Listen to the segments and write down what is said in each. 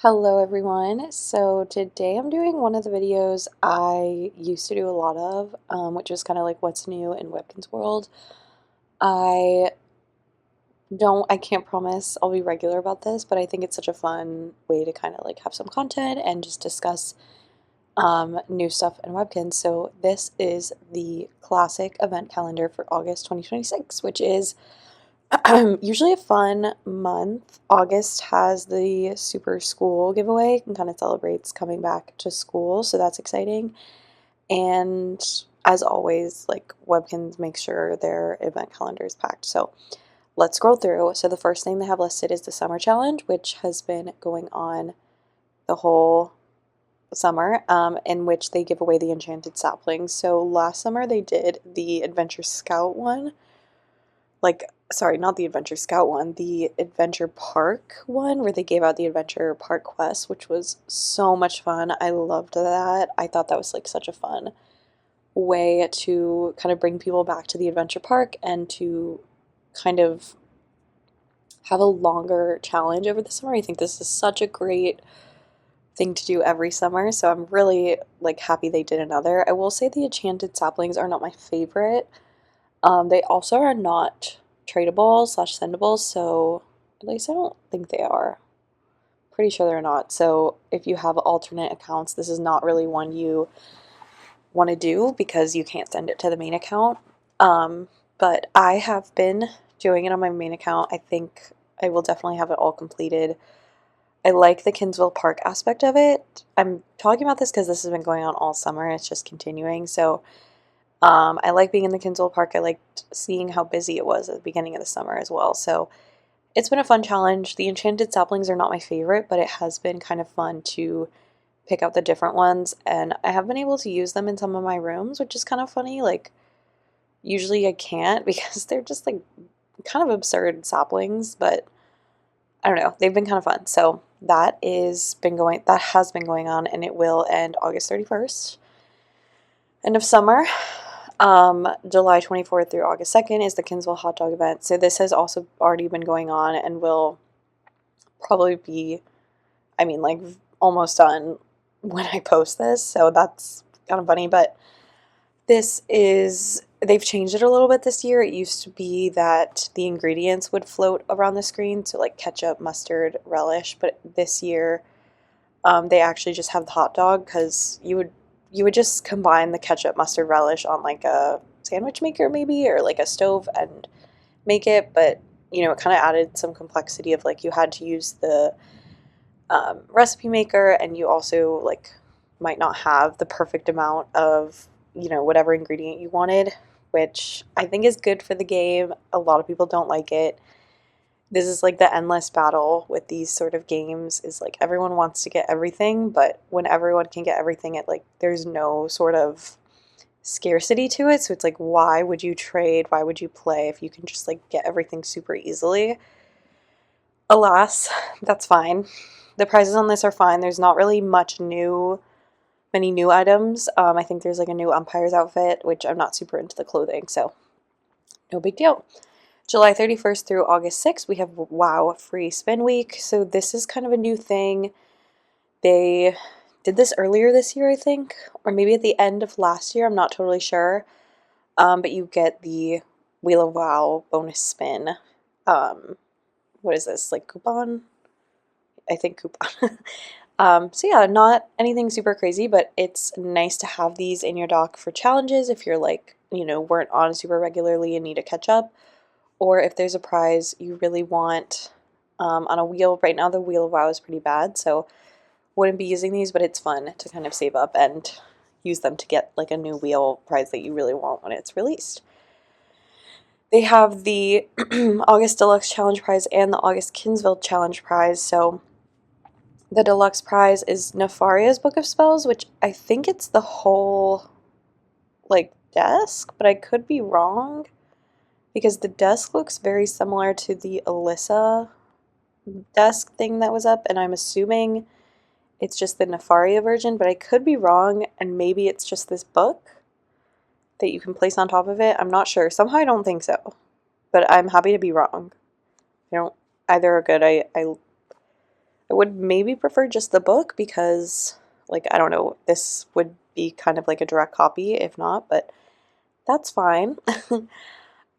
Hello everyone. So today I'm doing one of the videos I used to do a lot of, which is kind of like what's new in Webkinz World. I I can't promise I'll be regular about this, but I think it's such a fun way to kind of like have some content and just discuss new stuff in Webkinz. So this is the classic event calendar for August 2026, which is usually a fun month. August has the Super School giveaway and kind of celebrates coming back to school, so that's exciting. And as always, like Webkinz makes sure their event calendar is packed. So let's scroll through. So the first thing they have listed is the Summer Challenge, which has been going on the whole summer, in which they give away the enchanted saplings. So last summer they did the Adventure Scout one, like, sorry, not the Adventure Scout one, the Adventure Park one, where they gave out the Adventure Park quest, which was so much fun. I loved that. I thought that was like such a fun way to kind of bring people back to the adventure park and to kind of have a longer challenge over the summer. I think this is such a great thing to do every summer, so I'm really like happy they did another. I will say the enchanted saplings are not my favorite. They also are not tradable slash sendable, so at least I don't think they are. Pretty sure they're not. So if you have alternate accounts, this is not really one you want to do because you can't send it to the main account. But I have been doing it on my main account. I think I will definitely have it all completed. I like the Kinsville Park aspect of it. I'm talking about this because this has been going on all summer. It's just continuing. So I like being in the Kinsville Park. I liked seeing how busy it was at the beginning of the summer as well. So it's been a fun challenge. The enchanted saplings are not my favorite, but it has been kind of fun to pick out the different ones. And I have been able to use them in some of my rooms, which is kind of funny. Like, usually I can't because they're just like kind of absurd saplings, but I don't know. They've been kind of fun. So that has been going on, and it will end August 31st. End of summer. July 24th through August 2nd is the Kinsville Hot Dog event. So this has also already been going on and will probably be, I mean, like almost done when I post this. So that's kind of funny, but they've changed it a little bit this year. It used to be that the ingredients would float around the screen, so like ketchup, mustard, relish, but this year they actually just have the hot dog because you would just combine the ketchup, mustard, relish on like a sandwich maker maybe or like a stove and make it, but it kind of added some complexity of like you had to use the recipe maker, and you also like might not have the perfect amount of whatever ingredient you wanted, which I think is good for the game. A lot of people don't like it. This is like the endless battle with these sort of games, is like everyone wants to get everything, but when everyone can get everything, it like there's no sort of scarcity to it. So it's like, why would you trade? Why would you play if you can just like get everything super easily? Alas, that's fine. The prizes on this are fine. There's not really many new items. I think there's like a new umpire's outfit, which I'm not super into the clothing, so no big deal. July 31st through August 6th, we have WoW Free Spin Week. So this is kind of a new thing. They did this earlier this year, I think, or maybe at the end of last year. I'm not totally sure. But you get the Wheel of WoW bonus spin. What is this, like coupon? I think coupon. So yeah, not anything super crazy, but it's nice to have these in your dock for challenges if you're like, weren't on super regularly and need to catch up, or if there's a prize you really want on a wheel. Right now the Wheel of WoW is pretty bad, so wouldn't be using these, but it's fun to kind of save up and use them to get like a new wheel prize that you really want when it's released. They have the August Deluxe Challenge Prize and the August Kinsville Challenge Prize, so the deluxe prize is Nefaria's Book of Spells, which I think it's the whole, like, desk, but I could be wrong, because the desk looks very similar to the Alyssa desk thing that was up, and I'm assuming it's just the Nefaria version, but I could be wrong, and maybe it's just this book that you can place on top of it. I'm not sure. Somehow I don't think so, but I'm happy to be wrong. Either are good. I I would maybe prefer just the book because, like, I don't know, this would be kind of like a direct copy if not, but that's fine.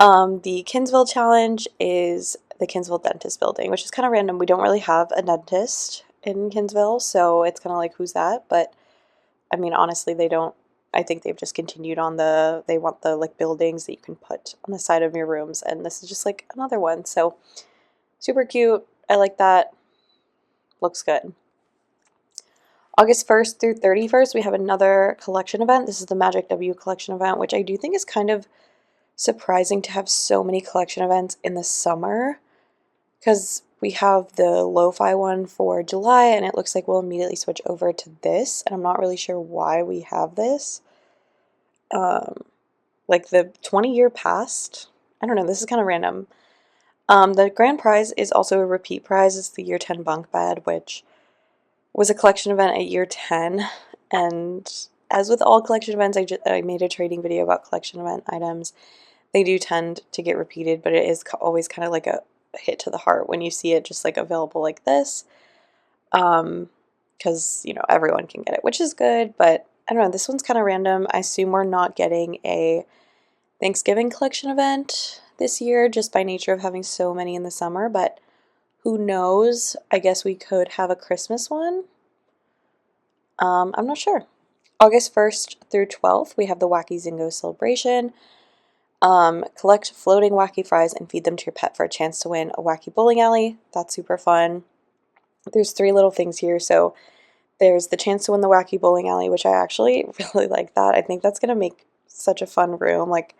The Kinsville challenge is the Kinsville Dentist Building, which is kind of random. We don't really have a dentist in Kinsville, so it's kind of like, who's that? But I mean, honestly, they don't. I think they've just continued on they want the like buildings that you can put on the side of your rooms, and this is just like another one. So super cute. I like that. Looks good. August 1st through 31st, we have another collection event. This is the Magic W collection event, which I do think is kind of surprising to have so many collection events in the summer, because we have the lo-fi one for July, and it looks like we'll immediately switch over to this, and I'm not really sure why we have this. Like the 20-year past? I don't know, this is kind of random. The grand prize is also a repeat prize. It's the year 10 bunk bed, which was a collection event at year 10, and as with all collection events, I made a trading video about collection event items. They do tend to get repeated, but it is always kind of like a hit to the heart when you see it just like available like this, because you know everyone can get it, which is good. But I don't know, this one's kind of random. I assume we're not getting a Thanksgiving collection event this year just by nature of having so many in the summer, but who knows? I guess we could have a Christmas one. I'm not sure. August 1st through 12th, we have the Wacky Zingo celebration. Collect floating wacky fries and feed them to your pet for a chance to win a wacky bowling alley. That's super fun. There's 3 little things here. So there's the chance to win the wacky bowling alley, which I actually really like that. I think that's going to make such a fun room. Like,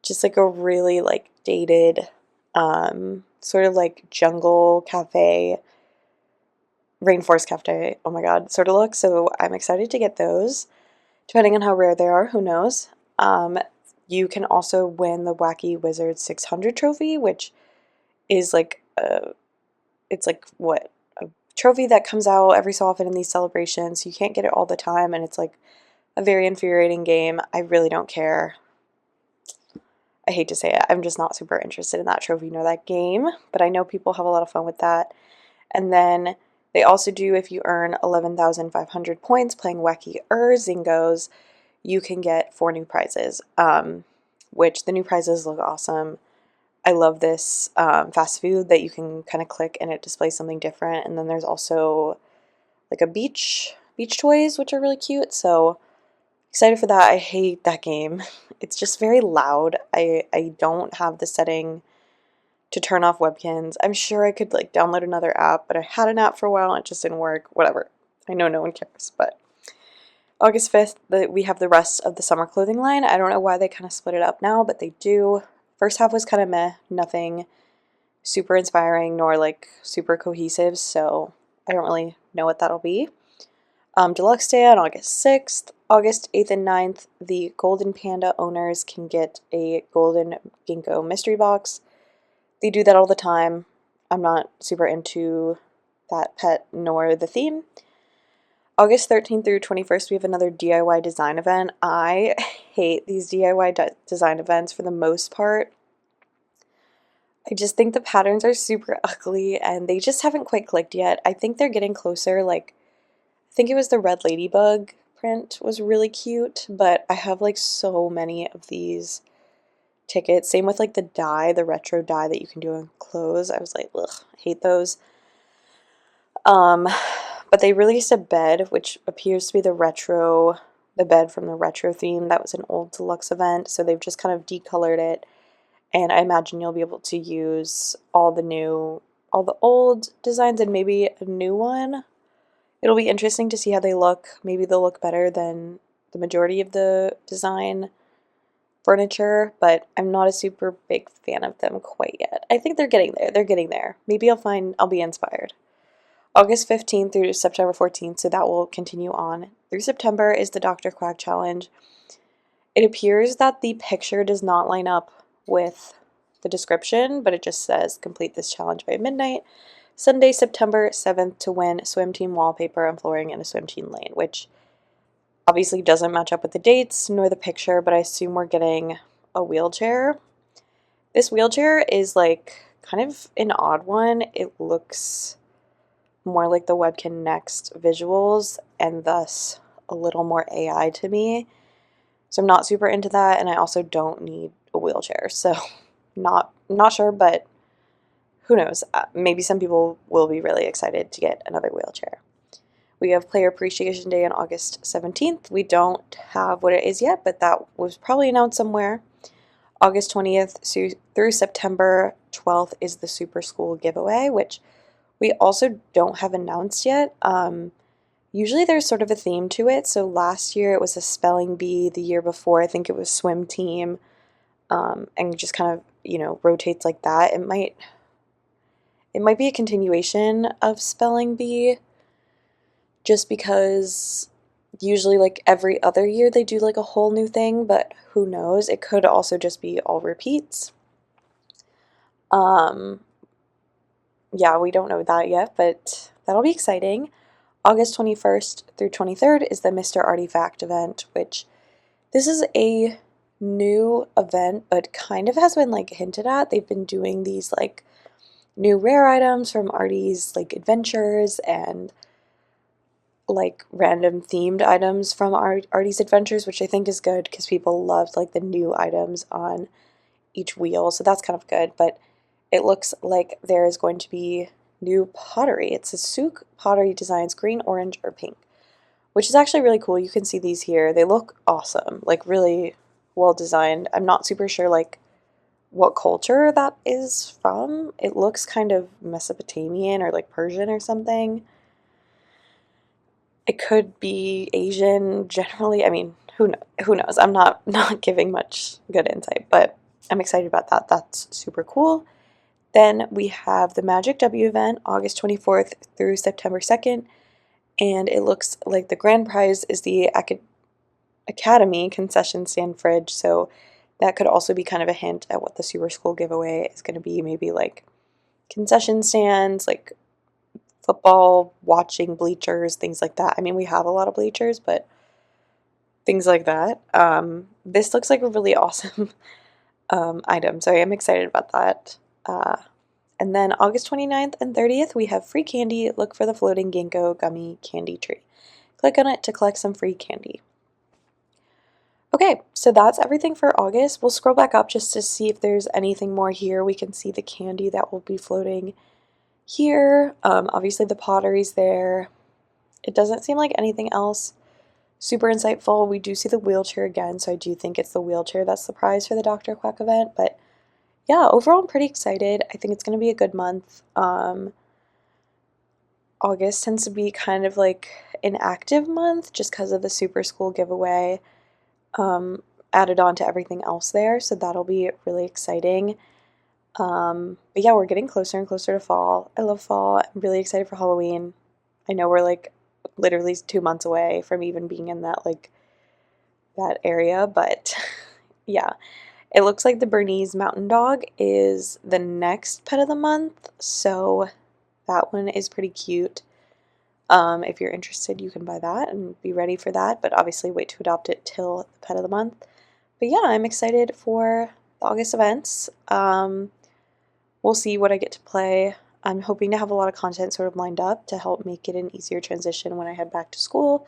just like a really like dated, sort of like jungle cafe, rainforest cafe, oh my god, sort of look. So I'm excited to get those. Depending on how rare they are, who knows. You can also win the Wacky Wizard 600 trophy, which is like it's like what, a trophy that comes out every so often in these celebrations. You can't get it all the time, and it's like a very infuriating game. I really don't care. I hate to say it, I'm just not super interested in that trophy nor that game, but I know people have a lot of fun with that. And then they also do, if you earn 11,500 points playing Wacky Zingos, you can get 4 new prizes, which the new prizes look awesome. I love this fast food that you can kind of click and it displays something different. And then there's also like a beach toys, which are really cute. So excited for that. I hate that game. It's just very loud. I don't have the setting to turn off Webkinz. I'm sure I could like download another app, but I had an app for a while and it just didn't work. Whatever. I know no one cares, but August 5th, we have the rest of the summer clothing line. I don't know why they kind of split it up now, but they do. First half was kind of meh, nothing super inspiring nor like super cohesive, so I don't really know what that'll be. Deluxe Day on August 6th. August 8th and 9th, the Golden Panda owners can get a Golden Ginkgo mystery box. They do that all the time. I'm not super into that pet nor the theme. August 13th through 21st, we have another DIY design event. I hate these DIY design events for the most part. I just think the patterns are super ugly and they just haven't quite clicked yet. I think they're getting closer. Like, I think it was the Red Ladybug print was really cute, but I have like so many of these tickets. Same with like the dye, the retro dye that you can do on clothes. I was like, ugh, I hate those. But they released a bed, which appears to be the bed from the retro theme. That was an old deluxe event, so they've just kind of decolored it. And I imagine you'll be able to use all the old designs and maybe a new one. It'll be interesting to see how they look. Maybe they'll look better than the majority of the design furniture, but I'm not a super big fan of them quite yet. I think they're getting there. They're getting there. Maybe I'll be inspired. August 15th through September 14th, so that will continue on. Through September is the Dr. Quack Challenge. It appears that the picture does not line up with the description, but it just says complete this challenge by midnight. Sunday, September 7th to win swim team wallpaper and flooring in a swim team lane, which obviously doesn't match up with the dates nor the picture, but I assume we're getting a wheelchair. This wheelchair is like kind of an odd one. It looks more like the Webkinz Next visuals and thus a little more AI to me. So I'm not super into that, and I also don't need a wheelchair. So not sure, but who knows? Maybe some people will be really excited to get another wheelchair. We have Player Appreciation Day on August 17th. We don't have what it is yet, but that was probably announced somewhere. August 20th through September 12th is the Super School giveaway, which we also don't have announced yet. Usually there's sort of a theme to it. So last year it was a spelling bee. The year before, I think it was swim team, and just kind of, rotates like that. It might be a continuation of spelling bee, just because usually like every other year they do like a whole new thing, but who knows? It could also just be all repeats. Yeah, we don't know that yet, but that'll be exciting. August 21st through 23rd is the Mr. Artifact event, which this is a new event, but kind of has been like hinted at. They've been doing these like new rare items from Artie's like adventures and like random themed items from Artie's adventures, which I think is good because people loved like the new items on each wheel, so that's kind of good. But it looks like there is going to be new pottery. It's a Souk pottery designs, green, orange, or pink, which is actually really cool. You can see these here. They look awesome, like really well designed. I'm not super sure like what culture that is from. It looks kind of Mesopotamian or like Persian or something. It could be Asian generally. I mean, who knows? I'm not giving much good insight, but I'm excited about that. That's super cool. Then we have the Magic W event, August 24th through September 2nd, and it looks like the grand prize is the Academy concession stand fridge, so that could also be kind of a hint at what the Super School giveaway is going to be. Maybe like concession stands, like football watching bleachers, things like that. I mean, we have a lot of bleachers, but things like that. This looks like a really awesome item, so I am excited about that. And then August 29th and 30th, we have free candy. Look for the floating ginkgo gummy candy tree. Click on it to collect some free candy. Okay, so that's everything for August. We'll scroll back up just to see if there's anything more here. We can see the candy that will be floating here. Obviously the pottery's there. It doesn't seem like anything else super insightful. We do see the wheelchair again, so I do think it's the wheelchair that's the prize for the Dr. Quack event. But yeah, overall I'm pretty excited. I think it's going to be a good month. August tends to be kind of like an active month just because of the Super School giveaway added on to everything else there, so that'll be really exciting. But yeah, we're getting closer and closer to fall. I love fall. I'm really excited for Halloween. I know we're like literally 2 months away from even being in that that area, but yeah. It looks like the Bernese Mountain Dog is the next pet of the month, so that one is pretty cute. If you're interested, you can buy that and be ready for that, but obviously wait to adopt it till the pet of the month. But yeah, I'm excited for the August events. We'll see what I get to play. I'm hoping to have a lot of content sort of lined up to help make it an easier transition when I head back to school,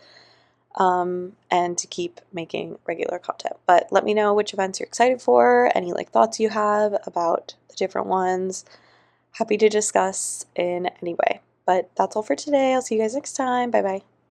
and to keep making regular content. But let me know which events you're excited for, any like thoughts you have about the different ones. Happy to discuss in any way. But that's all for today. I'll see you guys next time. Bye bye.